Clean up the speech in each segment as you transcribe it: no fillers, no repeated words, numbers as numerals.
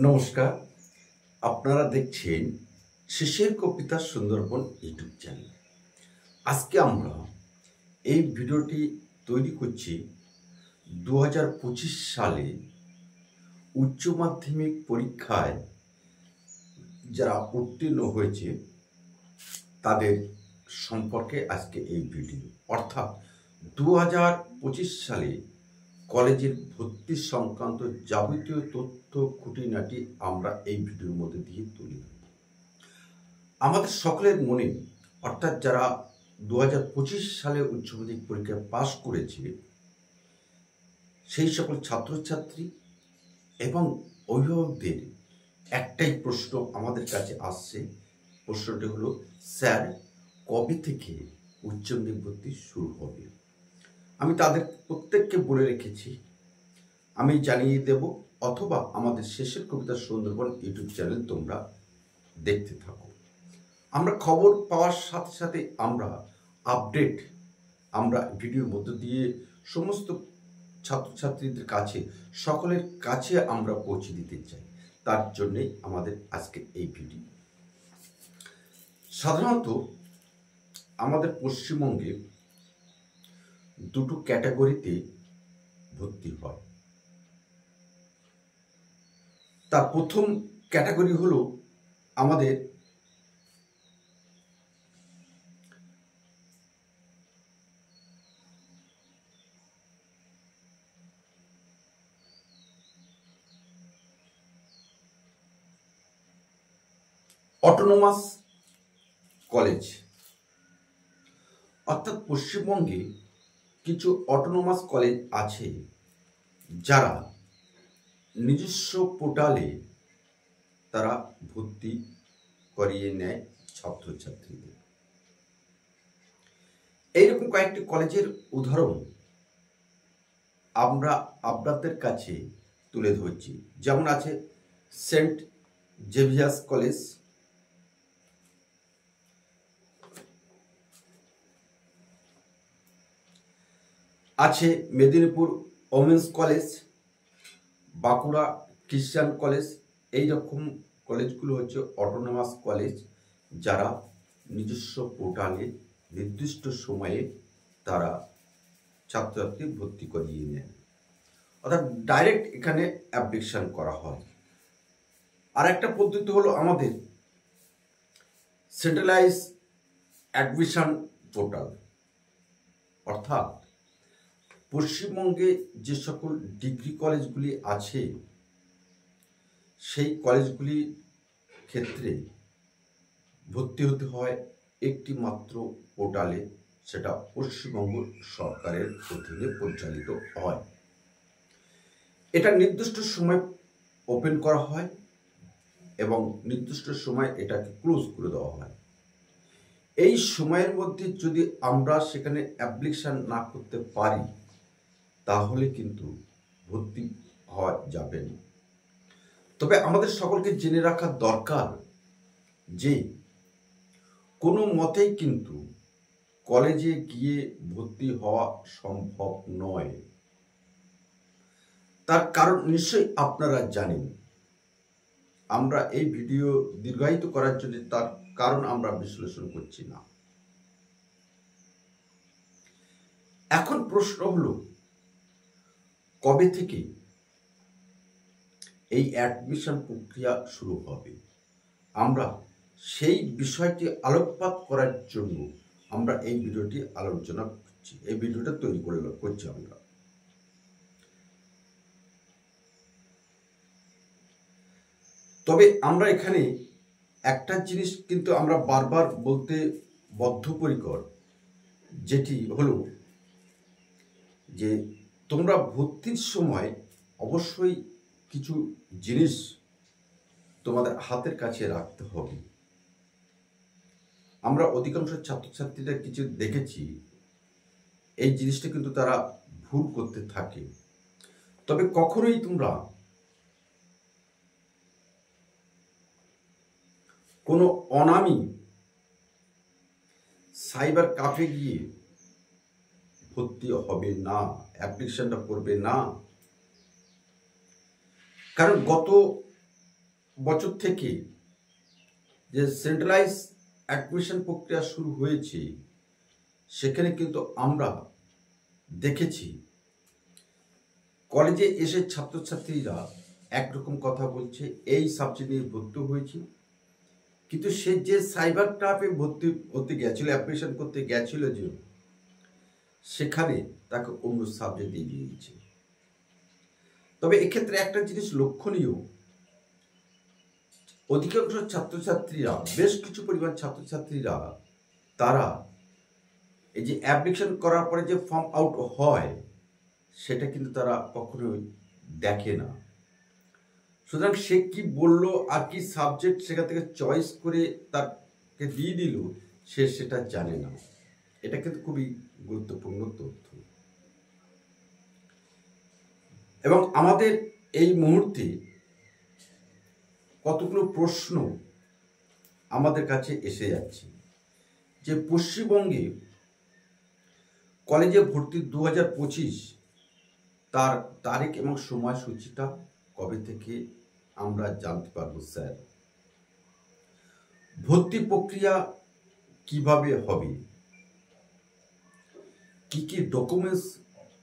নমস্কার, আপনারা দেখছেন শিশির কবিতা সুন্দরবন ইউটিউব চ্যানেল। আজকে আমরা এই ভিডিওটি তৈরি করছি 2025 সালে উচ্চ মাধ্যমিক পরীক্ষায় যারা উত্তীর্ণ হয়েছে তাদের সম্পর্কে আজকে এই ভিডিও। অর্থাৎ 2025 সালে কলেজের ভর্তি সংক্রান্ত যাবতীয় তথ্য খুঁটিনাটি আমরা এই ভিডিওর মধ্যে দিয়ে তুলে ধরব। আমাদের সকলের মনে, অর্থাৎ যারা 2025 সালে উচ্চ মাধ্যমিক পরীক্ষায় পাশ করেছে সেই সকল ছাত্রছাত্রী এবং অভিভাবকদের একটাই প্রশ্ন আমাদের কাছে আসছে। প্রশ্নটি হলো, স্যার কবে থেকে উচ্চ মাধ্যমিক ভর্তি শুরু হবে? আমি তাদের প্রত্যেককে বলে রেখেছি, আমি জানিয়ে দেব, অথবা আমাদের শেষের কবিতা সুন্দরবন ইউটিউব চ্যানেল তোমরা দেখতে থাকো। আমরা খবর পাওয়ার সাথে সাথে আমরা আপডেট আমরা ভিডিওর মধ্য দিয়ে সমস্ত ছাত্রছাত্রীদের কাছে, সকলের কাছে আমরা পৌঁছে দিতে চাই। তার জন্যে আমাদের আজকে এই ভিডিও। সাধারণত আমাদের পশ্চিমবঙ্গে দুটো ক্যাটাগরিতে ভর্তি হয়। তার প্রথম ক্যাটাগরি হলো আমাদের অটোনোমাস কলেজ। অর্থাৎ পশ্চিমবঙ্গে কিছু অটোনোমাস কলেজ আছে যারা নিজস্ব পোর্টালে তারা ভর্তি করিয়ে নেয় ছাত্রছাত্রীদের। এইরকম কয়েকটি কলেজের উদাহরণ আমরা আপনাদের কাছে তুলে ধরছি। যেমন আছে সেন্ট জেভিয়ার্স কলেজ, আছে মেদিনীপুর ওমেন্স কলেজ, বাঁকুড়া খ্রিস্টান কলেজ। এই রকম কলেজগুলো হচ্ছে অটোনোমাস কলেজ, যারা নিজস্ব পোর্টালে নির্দিষ্ট সময়ে তারা ছাত্রছাত্রী ভর্তি করিয়ে নেন, অর্থাৎ ডাইরেক্ট এখানে অ্যাপ্লিকেশন করা হয়। আর একটা পদ্ধতি হলো আমাদের সেন্ট্রালাইজ অ্যাডমিশন পোর্টাল। অর্থাৎ পশ্চিমবঙ্গে যে সকল ডিগ্রি কলেজগুলি আছে সেই কলেজগুলি ক্ষেত্রে ভর্তি হতে হয় একটি মাত্র পোর্টালে, সেটা পশ্চিমবঙ্গ সরকারের অধীনে পরিচালিত হয়। এটা নির্দিষ্ট সময় ওপেন করা হয় এবং নির্দিষ্ট সময় এটাকে ক্লোজ করে দেওয়া হয়। এই সময়ের মধ্যে যদি আমরা সেখানে অ্যাপ্লিকেশন না করতে পারি তাহলে কিন্তু ভর্তি হওয়া যাবে না। তবে আমাদের সকলকে জেনে রাখা দরকার যে কোনো মতেই কিন্তু কলেজে গিয়ে ভর্তি হওয়া সম্ভব নয়। তার কারণ নিশ্চয়ই আপনারা জানেন। আমরা এই ভিডিও দীর্ঘায়িত করার জন্য তার কারণ আমরা বিশ্লেষণ করছি না। এখন প্রশ্ন হলো, কবে থেকে এই অ্যাডমিশন প্রক্রিয়া শুরু হবে? আমরা সেই বিষয়টি আলোকপাত করার জন্য আমরা এই ভিডিওটি আলোচনা করছি, এই ভিডিওটা তৈরি করছি আমরা। তবে আমরা এখানে একটা জিনিস কিন্তু আমরা বারবার বলতে বদ্ধপরিকর, যেটি হলো যে তোমরা ভর্তির সময় অবশ্যই কিছু জিনিস তোমাদের হাতের কাছে রাখতে হবে। আমরা অধিকাংশ ছাত্রছাত্রীরা কিছু দেখেছি এই জিনিসটা কিন্তু তারা ভুল করতে থাকে। তবে কখনোই তোমরা কোনো অনামী সাইবার ক্যাফে গিয়ে ভর্তি হবে না, অ্যাপ্লিকেশনটা করবে না। কারণ গত বছর থেকে যে সেন্ট্রালাইজ অ্যাডমিশন প্রক্রিয়া শুরু হয়েছে, সেখানে কিন্তু আমরা দেখেছি কলেজে এসে ছাত্রছাত্রীরা একরকম কথা বলছে, এই সাবজেক্ট নিয়ে ভর্তি হয়েছে, কিন্তু সে যে সাইবার ক্যাফে ভর্তি হতে গেছিল, অ্যাপ্লিকেশন করতে গেছিল, যে সেখানে তাকে অন্য সাবজেক্ট দিয়ে দিয়েছে। তবে এক্ষেত্রে একটা জিনিস লক্ষণীয়, অধিকাংশ ছাত্রছাত্রীরা, বেশ কিছু পরিমাণ ছাত্রছাত্রীরা, তারা এই যে অ্যাপ্লিকেশন করার পরে যে ফর্ম আউট হয়, সেটা কিন্তু তারা কখনোই দেখে না। সুতরাং সে কি বললো আর কি সাবজেক্ট সেখান থেকে চয়েস করে তাকে দিয়ে দিল, সে সেটা জানে না। এটা কিন্তু খুবই গুরুত্বপূর্ণ তথ্য। এবং আমাদের এই মুহূর্তে কতগুলো প্রশ্ন আমাদের কাছে এসে যাচ্ছে যে পশ্চিমবঙ্গে কলেজে ভর্তি 2025 তার তারিখ এবং সময়সূচিটা কবে থেকে আমরা জানতে পারবো স্যার? ভর্তি প্রক্রিয়া কিভাবে হবে? কি কি ডকুমেন্টস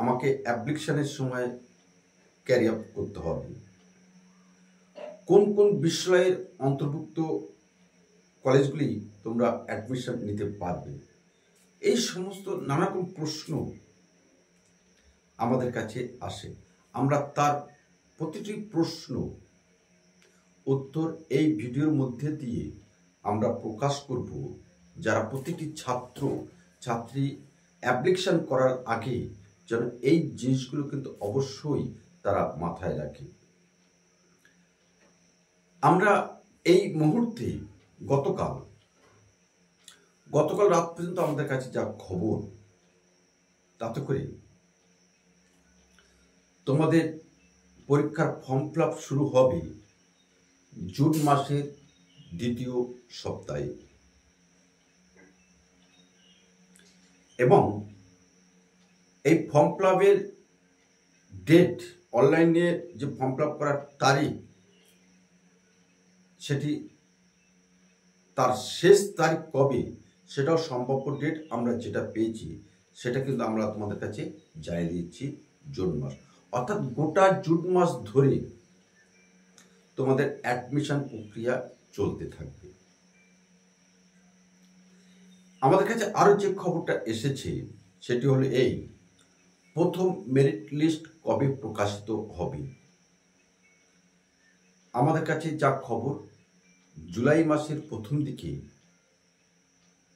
আমাকে অ্যাপ্লিকেশনের সময় ক্যারি আপ করতে হবে? কোন কোন বিষয়ের অন্তর্ভুক্ত কলেজগুলি তোমরা অ্যাডমিশন নিতে পারবে? এই সমস্ত নানা রকম প্রশ্ন আমাদের কাছে আসে। আমরা তার প্রতিটি প্রশ্ন উত্তর এই ভিডিওর মধ্যে দিয়ে আমরা প্রকাশ করব, যারা প্রতিটি ছাত্র ছাত্রী অ্যাপ্লিকেশন করার আগে যেন এই জিনিসগুলো কিন্তু অবশ্যই তারা মাথায় রাখে। আমরা এই মুহূর্তে গতকাল রাত পর্যন্ত আমাদের কাছে যা খবর, তাতে করে তোমাদের পরীক্ষার ফর্ম ফিল আপ শুরু হবে জুন মাসের দ্বিতীয় সপ্তাহে। এবং এই ফর্ম ফিল আপের ডেট, অনলাইনে যে ফর্ম ফিল আপ করার তারিখ, সেটি তার শেষ তারিখ কবে সেটাও সম্ভাব্য ডেট আমরা যেটা পেয়েছি, সেটা কিন্তু আমরা তোমাদের কাছে জানিয়ে দিচ্ছি জুন মাস। অর্থাৎ গোটা জুন মাস ধরে তোমাদের অ্যাডমিশন প্রক্রিয়া চলতে থাকবে। আমাদের কাছে আরো যে খবরটা এসেছে সেটি হলো এই, প্রথম মেরিট লিস্ট কবে প্রকাশিত হবে? আমাদের কাছে যা খবর, জুলাই মাসের প্রথম দিকে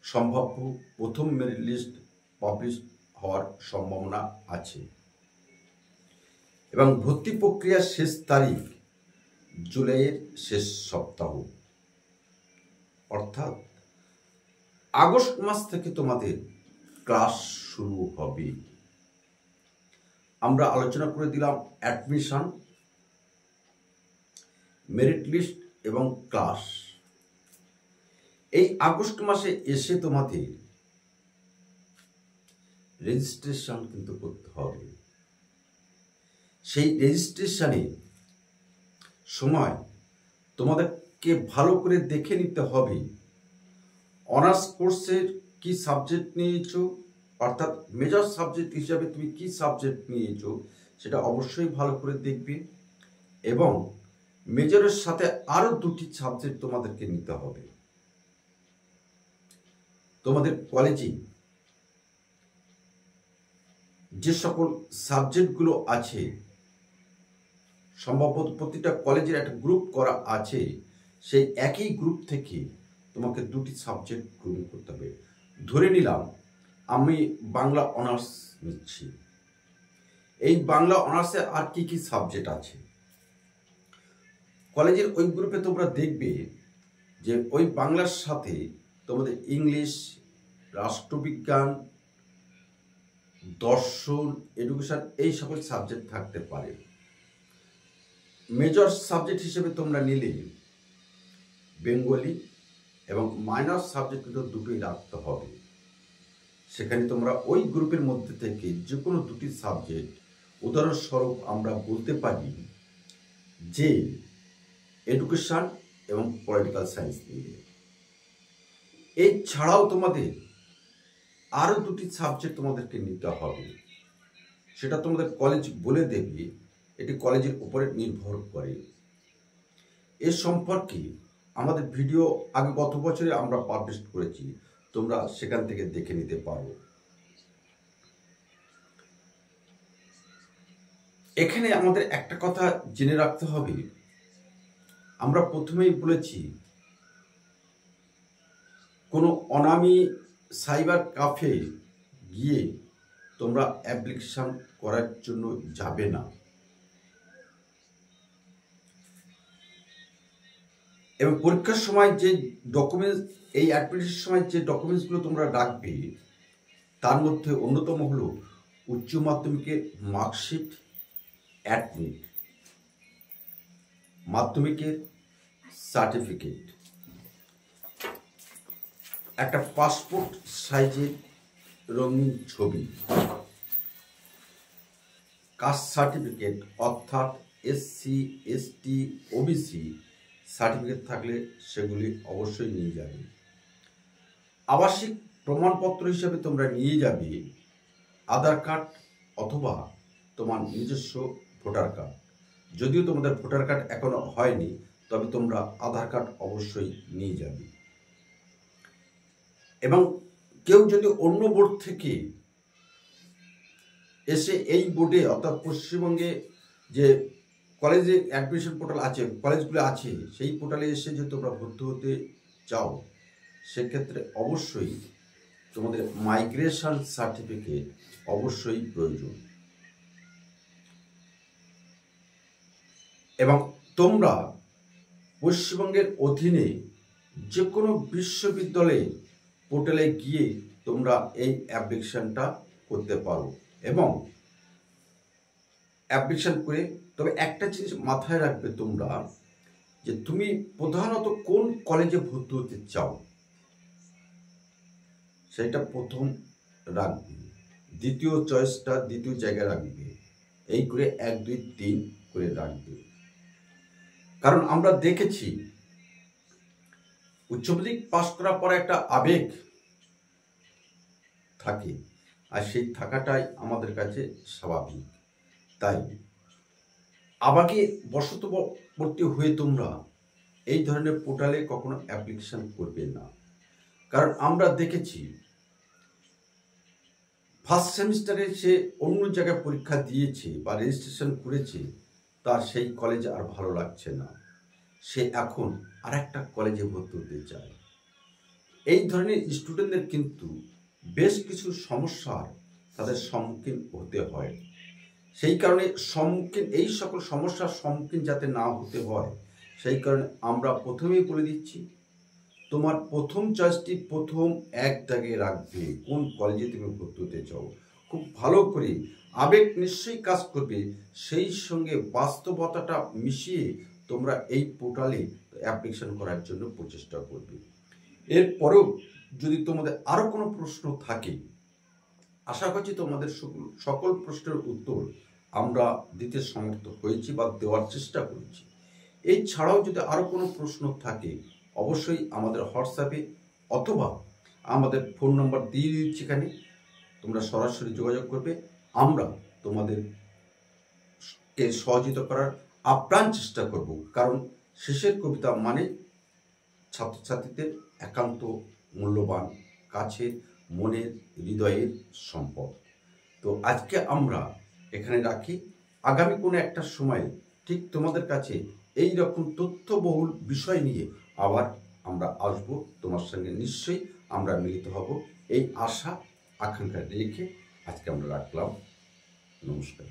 সম্ভাব্য প্রথম মেরিট লিস্ট পাবলিশ হওয়ার সম্ভাবনা আছে। এবং ভর্তি প্রক্রিয়ার শেষ তারিখ জুলাইয়ের শেষ সপ্তাহ, অর্থাৎ আগস্ট মাস থেকে তোমাদের ক্লাস শুরু হবে। আমরা আলোচনা করে দিলাম অ্যাডমিশন, মেরিট লিস্ট এবং ক্লাস। এই আগস্ট মাসে এসে তোমাদের রেজিস্ট্রেশন কিন্তু করতে হবে। সেই রেজিস্ট্রেশনের সময় তোমাদেরকে ভালো করে দেখে নিতে হবে অনার্স কোর্সের কি সাবজেক্ট নিয়েছো, অর্থাৎ মেজর সাবজেক্ট হিসাবে তুমি কি সাবজেক্ট নিয়েছো সেটা অবশ্যই ভালো করে দেখবে। এবং মেজরের সাথে আরো দুটি সাবজেক্ট তোমাদেরকে নিতে হবে। তোমাদের কলেজে যে সকল সাবজেক্টগুলো আছে, সম্ভবত প্রতিটা কলেজের একটা গ্রুপ করা আছে, সেই একই গ্রুপ থেকে তোমাকে দুটি সাবজেক্ট গ্রহণ করতে হবে। ধরে নিলাম আমি বাংলা অনার্স নিচ্ছি, এই বাংলা অনার্সে আর কি কি সাবজেক্ট আছে, কলেজের ওই গ্রুপে তোমরা দেখবে যে ওই বাংলার সাথে তোমাদের ইংলিশ, রাষ্ট্রবিজ্ঞান, দর্শন, এডুকেশন, এই সকল সাবজেক্ট থাকতে পারে। মেজর সাবজেক্ট হিসেবে তোমরা নিলে বেঙ্গলি এবং মাইনর সাবজেক্ট কিন্তু দুটোই রাখতে হবে। সেখানে তোমরা ওই গ্রুপের মধ্যে থেকে যে কোনো দুটি সাবজেক্ট, উদাহরণস্বরূপ আমরা বলতে পারি যে এডুকেশন এবং পলিটিক্যাল সায়েন্স নিয়ে। এছাড়াও তোমাদের আরও দুটি সাবজেক্ট তোমাদেরকে নিতে হবে, সেটা তোমাদের কলেজ বলে দেবে, এটি কলেজের উপরে নির্ভর করে। এ সম্পর্কে আমাদের ভিডিও আগে গত বছরে আমরা পাবলিশ করেছি, তোমরা সেখান থেকে দেখে নিতে পারো। এখানে আমাদের একটা কথা জেনে রাখতে হবে, আমরা প্রথমেই বলেছি কোনো অনামী সাইবার ক্যাফে গিয়ে তোমরা অ্যাপ্লিকেশন করার জন্য যাবে না, এবং পরীক্ষার সময় যে ডকুমেন্টস, এই অ্যাডমিশনের সময় যে ডকুমেন্টসগুলো তোমরা রাখবে তার মধ্যে অন্যতম হলো উচ্চ মাধ্যমিকের মার্কশিট, অ্যাডমিট, মাধ্যমিকের সার্টিফিকেট, একটা পাসপোর্ট সাইজের রঙিন ছবি, কাস্ট সার্টিফিকেট অর্থাৎ এসসি, এসটি, ওবিসি সার্টিফিকেট থাকলে সেগুলি অবশ্যই নিয়ে যাবে। আবাসিক প্রমাণপত্র হিসেবে তোমরা নিয়ে যাবে আধার কার্ড অথবা তোমার নিজস্ব ভোটার কার্ড। যদিও তোমাদের ভোটার কার্ড এখনো হয়নি, তবে তোমরা আধার কার্ড অবশ্যই নিয়ে যাবে। এবং কেউ যদি অন্য বোর্ড থেকে এসে এই বোর্ডে অর্থাৎ পশ্চিমবঙ্গে যে কলেজে অ্যাডমিশন পোর্টাল আছে, কলেজগুলো আছে, সেই পোর্টালে এসে যদি তোমরা ভর্তি হতে চাও, সেক্ষেত্রে অবশ্যই তোমাদের মাইগ্রেশন সার্টিফিকেট অবশ্যই প্রয়োজন। এবং তোমরা পশ্চিমবঙ্গের অধীনে যে কোনো বিশ্ববিদ্যালয়ে পোর্টালে গিয়ে তোমরা এই অ্যাপ্লিকেশনটা করতে পারো। এবং অ্যাপ্লিকেশন করে, তবে একটা জিনিস মাথায় রাখবে তোমরা, যে তুমি প্রধানত কোন কলেজে ভর্তি হতে চাও সেটা প্রথম রাখবে, দ্বিতীয় চয়েসটা দ্বিতীয় জায়গায় রাখবে, এই করে 1, 2, 3 করে রাখবে। কারণ আমরা দেখেছি উচ্চ মাধ্যমিক পাস করার পরে একটা আবেগ থাকে, আর সেই থাকাটাই আমাদের কাছে স্বাভাবিক। তাই আবাকে বশবর্তী হয়ে তোমরা এই ধরনের পোর্টালে কখনো অ্যাপ্লিকেশন করবে না। কারণ আমরা দেখেছি ফার্স্ট সেমিস্টারে সে অন্য জায়গায় পরীক্ষা দিয়েছে বা রেজিস্ট্রেশন করেছে, তার সেই কলেজে আর ভালো লাগছে না, সে এখন আর একটা কলেজে ভর্তি হতে চায়। এই ধরনের স্টুডেন্টদের কিন্তু বেশ কিছু সমস্যার তাদের সম্মুখীন হতে হয়। সেই কারণে এই সকল সমস্যার সম্মুখীন যাতে না হতে হয়, সেই কারণে আমরা প্রথমেই বলে দিচ্ছি, তোমার প্রথম চয়েসটি প্রথম এক দাগে রাখবে, কোন কলেজে তুমি ভর্তি হতে চাও। খুব ভালো করে আবেগ নিশ্চয়ই কাজ করবে, সেই সঙ্গে বাস্তবতাটা মিশিয়ে তোমরা এই পোর্টালে অ্যাপ্লিকেশন করার জন্য প্রচেষ্টা করবে। এরপরেও যদি তোমাদের আরও কোনো প্রশ্ন থাকে, আশা করছি তোমাদের সকল প্রশ্নের উত্তর আমরা দিতে সমর্থ হয়েছি বা দেওয়ার চেষ্টা করেছি। এছাড়াও যদি আরও কোনো প্রশ্ন থাকে, অবশ্যই আমাদের হোয়াটসঅ্যাপে অথবা আমাদের ফোন নম্বর দিয়ে দিচ্ছি, এখানে তোমরা সরাসরি যোগাযোগ করবে। আমরা তোমাদেরকে সহযোগিতা করার আপ্রাণ চেষ্টা করব। কারণ শেষের কবিতা মানে ছাত্রছাত্রীদের একান্ত মূল্যবান, কাছের, মনের, হৃদয়ের সম্পদ। তো আজকে আমরা এখানে রাখি। আগামী কোনো একটা সময়ে ঠিক তোমাদের কাছে এই রকম তথ্যবহুল বিষয় নিয়ে আবার আমরা আসব, তোমার সঙ্গে নিশ্চয়ই আমরা মিলিত হব, এই আশা আকাঙ্ক্ষা রেখে আজকে আমরা রাখলাম। নমস্কার।